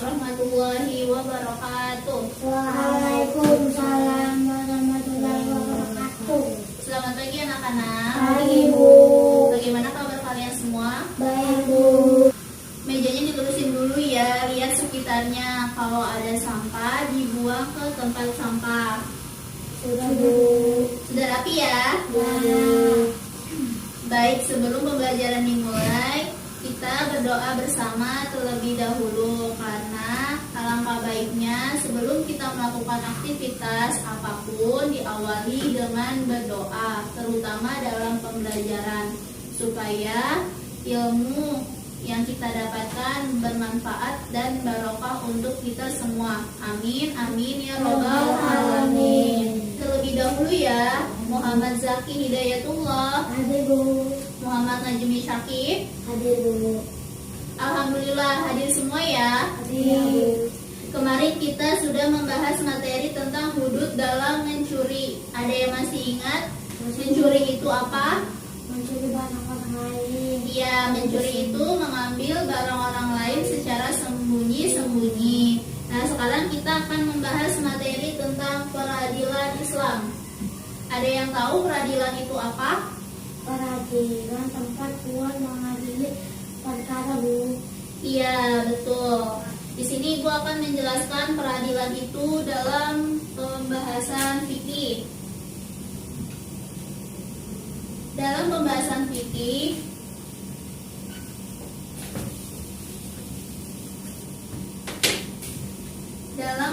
warahmatullahi wabarakatuh. Waalaikumsalam warahmatullahi wabarakatuh. Selamat pagi anak-anak. Pagi, Bu. Bagaimana kabar kalian semua? Baik, Bu. Mejanya dilurusin dulu ya, lihat sekitarnya. Kalau ada sampah dibuang ke tempat sampah. Sudah, Bu. Sudah rapi ya? Ya. Baik, sebelum pembelajaran dimulai, kita berdoa bersama terlebih dahulu, karena alangkah baiknya sebelum kita melakukan aktivitas apapun diawali dengan berdoa, terutama dalam pembelajaran, supaya ilmu yang kita dapatkan bermanfaat dan barokah untuk kita semua. Amin, amin ya robbal alamin. Terlebih dahulu ya, Muhammad Zaki Hidayatullah, Hadir, Bu. Muhammad Najmi Syakib. Hadir, Bu. Alhamdulillah hadir semua ya. Hadir. Kemarin kita sudah membahas materi tentang hudud dalam mencuri. Ada yang masih ingat mencuri itu apa? Mencuri barang orang lain. Iya, mencuri itu mengambil barang orang lain secara sembunyi-sembunyi. Nah, sekarang kita akan membahas materi tentang peradilan Islam. Ada yang tahu peradilan itu apa? Peradilan tempat Tuhan mengadili perkara, Bu. Iya, betul. Di sini Ibu akan menjelaskan peradilan itu dalam pembahasan fikih. Dalam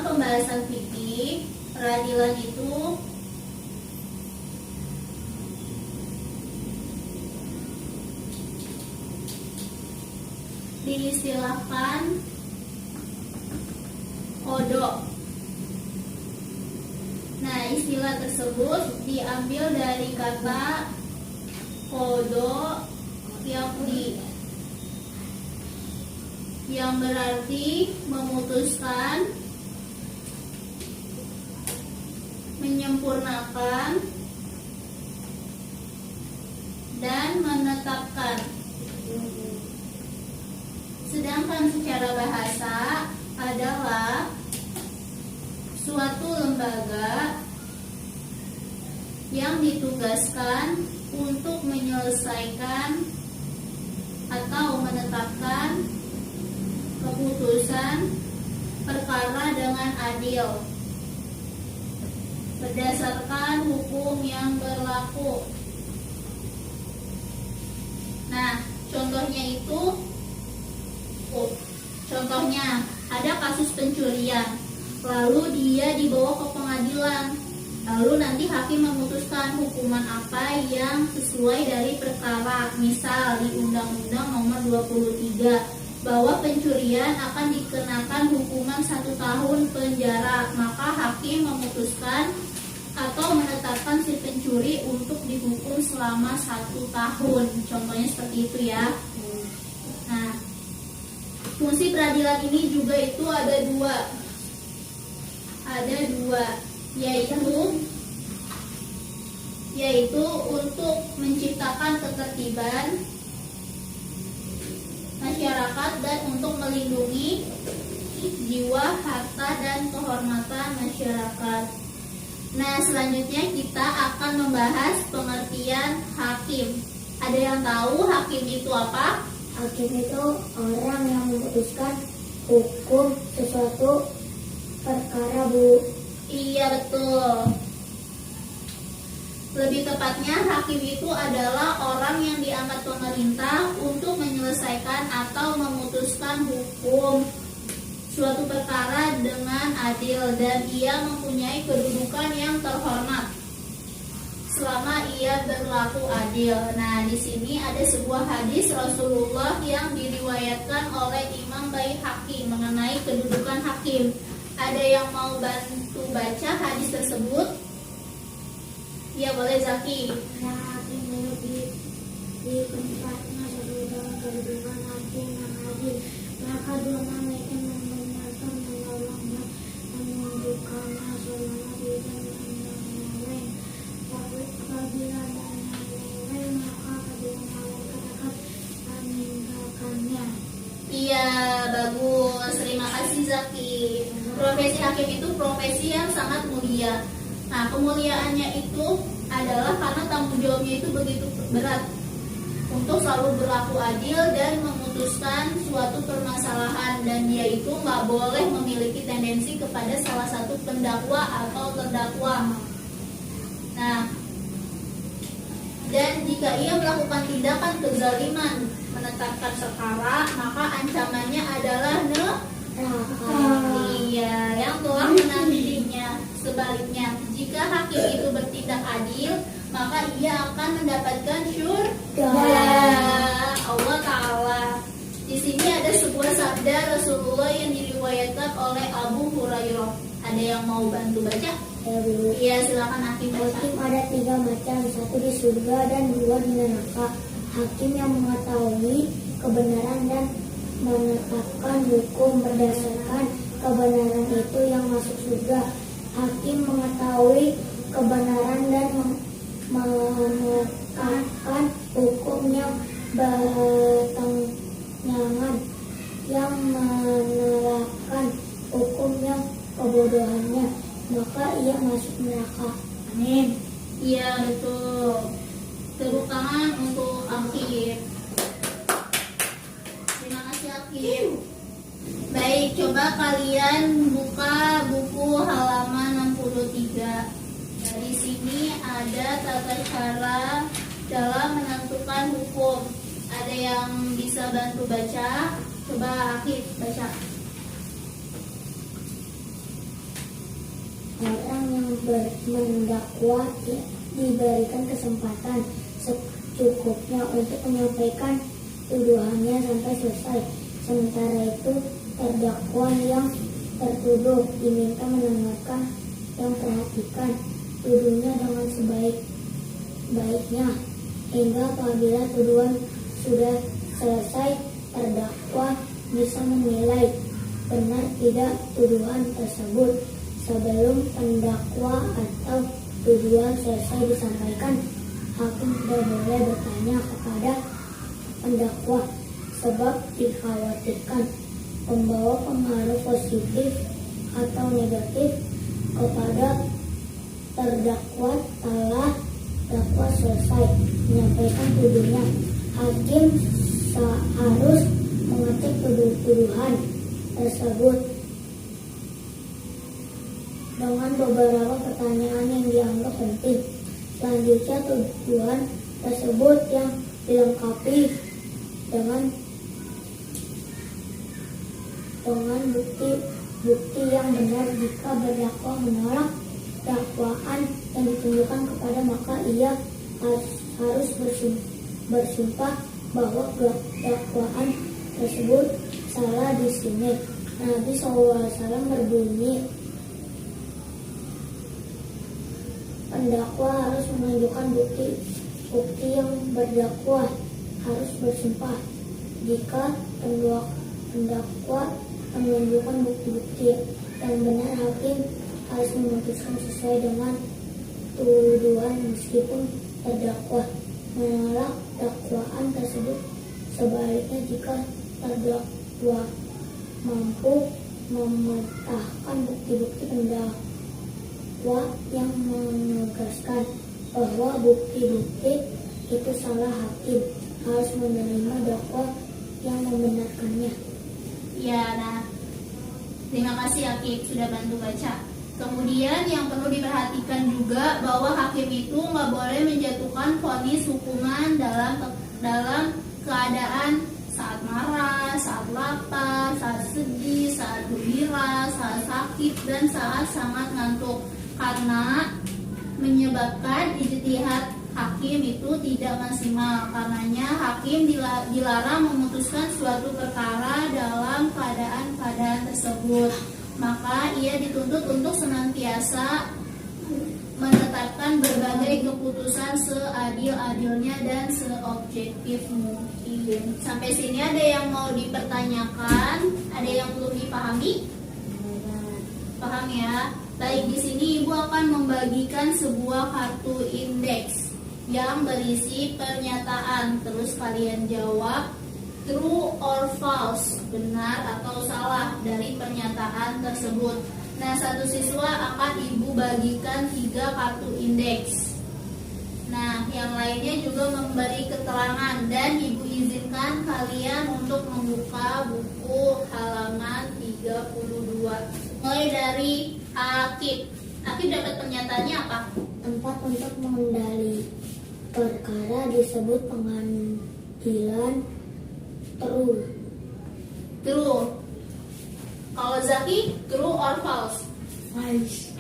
pembahasan fikih, peradilan itu diistilahkan kodok. Nah, istilah tersebut diambil dari kata kodok yang berarti memutuskan, menyempurnakan, dan menetapkan. Sedangkan secara bahasa adalah suatu lembaga yang ditugaskan untuk menyelesaikan atau menetapkan keputusan perkara dengan adil berdasarkan hukum yang berlaku. Nah, contohnya ada kasus pencurian, lalu dia dibawa ke pengadilan, lalu nanti hakim memutuskan hukuman apa yang sesuai dari perkara. Misal di Undang-Undang Nomor 23 bahwa pencurian akan dikenakan hukuman 1 tahun penjara, maka hakim memutuskan atau menetapkan si pencuri untuk dihukum selama 1 tahun. Contohnya seperti itu ya. Nah, fungsi peradilan ini juga itu ada dua, yaitu untuk menciptakan ketertiban masyarakat dan untuk melindungi jiwa, harta, dan kehormatan masyarakat. Nah, selanjutnya kita akan membahas pengertian hakim. Ada yang tahu hakim itu apa? Hakim itu orang yang memutuskan hukum sesuatu perkara, Bu. Iya, betul. Lebih tepatnya, hakim itu adalah orang yang diangkat pemerintah untuk menyelesaikan atau memutuskan hukum suatu perkara dengan adil, dan ia mempunyai kedudukan yang terhormat selama ia berlaku adil. Nah, di sini ada sebuah hadis Rasulullah yang diriwayatkan oleh Imam Baihaqi mengenai kedudukan hakim. Ada yang mau bantu baca hadis tersebut? Ya, boleh Zaki. Hakim duduk di tempatnya sesuai dengan kedudukan hakim yang adil. Maka dua mereka membenarkan, menolong, dan menundukkannya selama tidak menyeleweng. Apabila ada menyeleweng, maka kedua malaikat akan meninggalkannya. Iya, bagus. Terima kasih Zaki. Profesi hakim itu profesi yang sangat mulia. Nah, kemuliaannya itu adalah karena tanggung jawabnya itu begitu berat untuk selalu berlaku adil dan memutuskan suatu permasalahan, dan dia itu nggak boleh memiliki tendensi kepada salah satu pendakwa atau terdakwa. Nah, dan jika ia melakukan tindakan kezaliman menetapkan perkara, maka ancamannya adalah iya, yang telah menantinya. Sebaliknya, jika hakim itu bertindak adil, maka ia akan mendapatkan syurga Allah Ta'ala. Di sini ada sebuah sabda Rasulullah yang diriwayatkan oleh Abu Hurairah. Ada yang mau bantu baca? Iya, silakan hakim baca. Hakim ada 3 macam, 1 di surga dan 2 di neraka. Hakim yang mengetahui kebenaran dan menetapkan hukum berdasarkan kebenaran itu yang masuk surga. Hakim mengetahui kebenaran dan menetapkan hukum yang bertentangan, yang menerapkan hukum yang kebodohannya, maka ia masuk neraka. Amin. Iya, betul. Tepuk tangan untuk Hakim. Terima kasih Hakim. Baik, coba kalian buka buku halaman 63. Dari sini ada tata cara dalam menentukan hukum. Ada yang bisa bantu baca? Coba Hakim baca. Orang yang mendakwa diberikan kesempatan secukupnya untuk menyampaikan tuduhannya sampai selesai. Sementara itu, terdakwa yang tertuduh diminta mendengarkan dan perhatikan tuduhnya dengan sebaik-baiknya, hingga apabila tuduhan sudah selesai, terdakwa bisa menilai benar tidak tuduhan tersebut. Sebelum pendakwa atau tuduhan selesai disampaikan, hakim tidak boleh bertanya kepada pendakwa, sebab dikhawatirkan membawa pengaruh positif atau negatif kepada terdakwa setelah dakwa selesai menyampaikan tuduhannya. Hakim harus mengecek tuduhan tersebut dengan beberapa pertanyaan yang dianggap penting. Selanjutnya, tuduhan tersebut yang dilengkapi dengan bukti yang benar. Jika berdakwa menolak dakwaan yang ditunjukkan kepada, maka ia harus bersumpah bahwa dakwaan tersebut salah di sini. Nabi SAW berbunyi, pendakwa harus menunjukkan bukti yang berdakwa harus bersumpah. Jika pendakwa menunjukkan bukti-bukti yang benar, hakim harus memutuskan sesuai dengan tuduhan meskipun terdakwa menolak dakwaan tersebut. Sebaliknya, jika terdakwa mampu memetakan bukti-bukti pendakwa yang menegaskan bahwa bukti-bukti itu salah, hakim harus menerima dakwa yang membenarkannya. Ya, nah, terima kasih Hakim sudah bantu baca. Kemudian yang perlu diperhatikan juga bahwa hakim itu nggak boleh menjatuhkan vonis hukuman dalam keadaan saat marah, saat lapar, saat sedih, saat gembira, saat sakit, dan saat sangat ngantuk, karena menyebabkan ijtihad hakim itu tidak maksimal. Karenanya hakim dilarang memutuskan suatu perkara dalam keadaan tersebut. Maka ia dituntut untuk senantiasa menetapkan berbagai keputusan seadil-adilnya dan seobjektif mungkin. Sampai sini ada yang mau dipertanyakan? Ada yang belum dipahami? Paham ya? Baik, di sini Ibu akan membagikan sebuah kartu indeks yang berisi pernyataan. Terus kalian jawab true or false, benar atau salah dari pernyataan tersebut. Nah, satu siswa akan ibu bagikan 3 kartu indeks. Nah, yang lainnya juga memberi keterangan dan ibu izinkan kalian untuk membuka buku halaman 32. Mulai dari Akib. Akib dapat pernyataannya apa? Tempat untuk mengendali perkara disebut pengadilan. True. True. Kalau Zaki, true or false? False.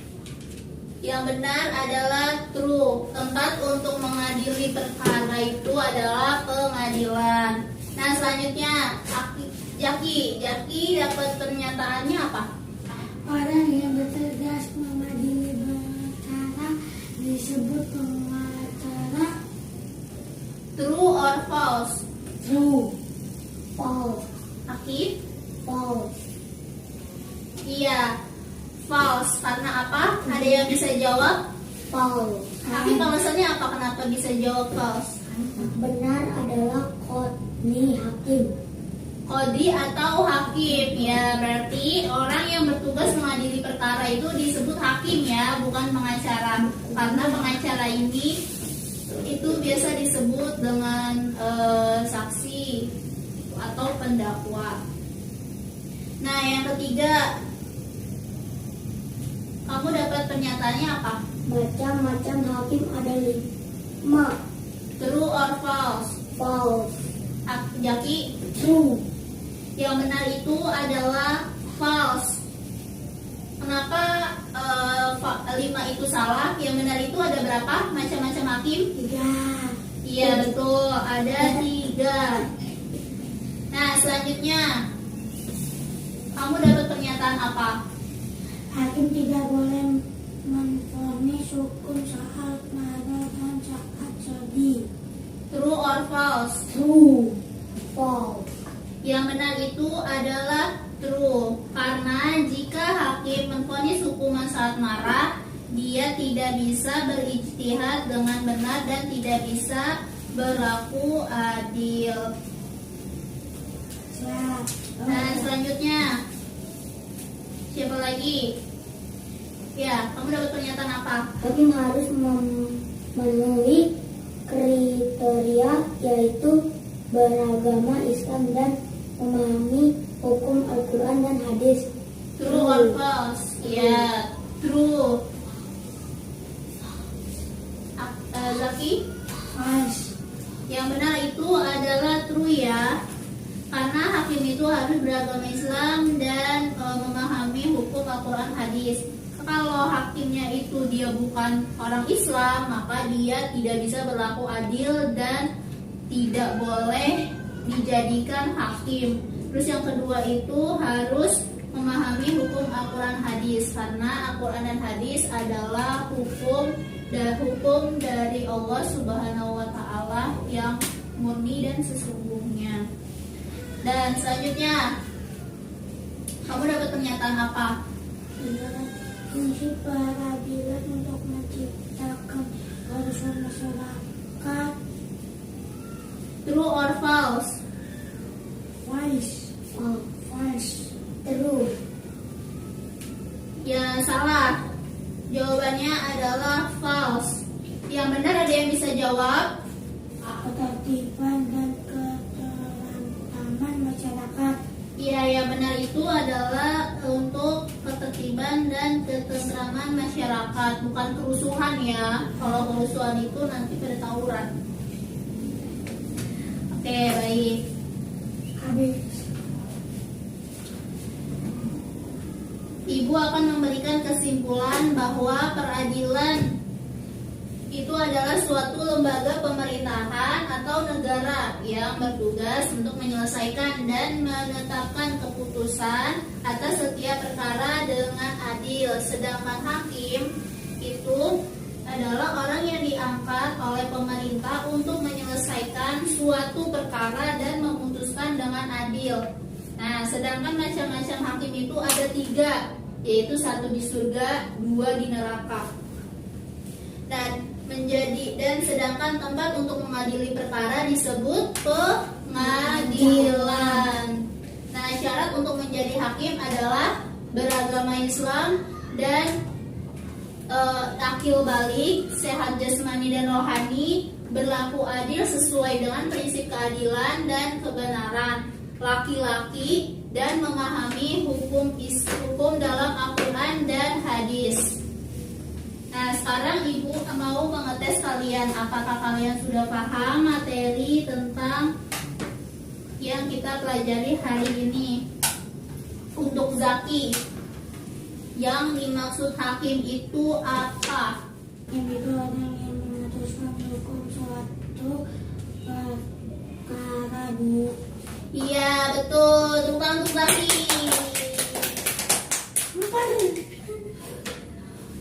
Yang benar adalah true. Tempat untuk mengadili perkara itu adalah pengadilan. Nah, selanjutnya Jaki dapat pernyataannya apa? Orang yang bertugas mengadili perkara disebut pengacara. True or false? True. False. Akib? False. Iya, false. Karena apa? Ada yang bisa jawab? False. Akib alasannya apa kenapa bisa jawab false? Benar adalah Qadhi hakim. Qadhi atau hakim, ya berarti orang yang bertugas mengadili perkara itu disebut hakim ya, bukan pengacara. Karena pengacara ini itu biasa disebut dengan saksi atau pendakwa. Nah, yang ketiga, kamu dapat pernyataannya apa? Macam-macam hakim ada 5. True or false? False. Jaki? True. Yang benar itu adalah false. Kenapa 5 itu salah? Yang benar itu ada berapa macam-macam hakim? 3. Iya betul, ada 3. Nah, selanjutnya kamu dapat pernyataan apa? Hakim tidak boleh memvonis hukum saat marah dan saat sedih. True or false? True. False. Yang benar itu adalah true. Karena jika hakim memvonis hukuman saat marah, dia tidak bisa berijtihad dengan benar dan tidak bisa berlaku adil. Nah, selanjutnya siapa lagi? Ya, kamu dapat pernyataan apa? Hakim harus memenuhi kriteria yaitu beragama Islam dan memahami hukum Al-Quran dan hadis. True or false? Ya, true. Zaki? False. Yang benar itu adalah true ya. Karena hakim itu harus beragama Islam dan memahami hukum Al-Quran hadis. Kalau hakimnya itu dia bukan orang Islam, maka dia tidak bisa berlaku adil dan tidak boleh dijadikan hakim. Terus yang kedua itu harus memahami hukum Al-Quran hadis, karena Al-Quran dan hadis adalah hukum dari Allah Subhanahu wa Ta'ala yang murni dan sesungguhnya. Dan selanjutnya, kamu dapat pernyataan apa? Fungsi peradilan untuk menciptakan kerusuhan masyarakat. True or false? False. False. True. Ya, salah. Jawabannya adalah false. Yang benar ada yang bisa jawab? Ketertiban dan ketentraman masyarakat. Iya, yang benar itu adalah untuk ketertiban dan ketentraman masyarakat, bukan kerusuhan ya. Kalau kerusuhan itu nanti pada tawuran. Oke, baik. Habis. Ibu akan memberikan kesimpulan bahwa peradilan itu adalah suatu lembaga pemerintahan atau negara yang bertugas untuk menyelesaikan dan menetapkan keputusan atas setiap perkara dengan adil. Sedangkan hakim itu adalah orang yang diangkat oleh pemerintah untuk menyelesaikan suatu perkara dan memutuskan dengan adil. Nah, sedangkan macam-macam hakim itu ada 3, yaitu 1 di surga, 2 di neraka. Dan sedangkan tempat untuk mengadili perkara disebut pengadilan. Nah, syarat untuk menjadi hakim adalah beragama Islam dan akil balik, sehat jasmani dan rohani, berlaku adil sesuai dengan prinsip keadilan dan kebenaran, laki-laki, dan memahami hukum dalam Al-Quran dan hadis. Nah, sekarang Ibu mau mengetes kalian, apakah kalian sudah paham materi tentang yang kita pelajari hari ini. Untuk zaki, yang dimaksud hakim itu apa? Yang itu orang yang memutuskan hukum suatu perkara, Bu. Iya, betul. Tukang zaki.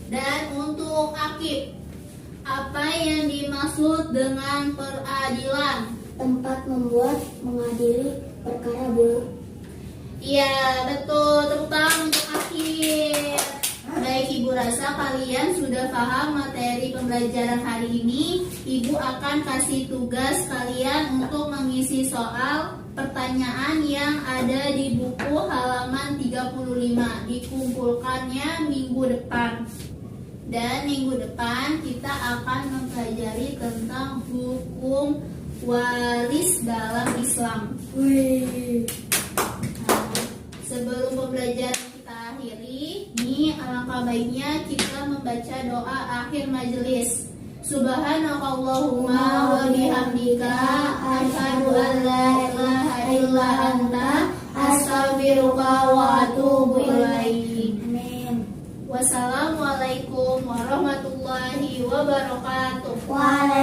Dan untuk akib, apa yang dimaksud dengan peradilan? Tempat membuat mengadili perkara, Bu. Iya, betul. Tepuk tangan untuk akhir. Baik, Ibu rasa kalian sudah paham materi pembelajaran hari ini. Ibu akan kasih tugas kalian untuk mengisi soal pertanyaan yang ada di buku halaman 35. Dikumpulkannya minggu depan. Dan minggu depan kita akan mempelajari tentang hukum waris dalam Islam. Wih. Sebelum pembelajaran kita akhiri, ini alangkah baiknya kita membaca doa akhir majelis. Subhanakallahumma wa bihamdika asyhadu an la ilaha illa anta astaghfiruka wa atubu ilaik. Amin. Wassalamualaikum warahmatullahi wabarakatuh. Waalaikumsalam.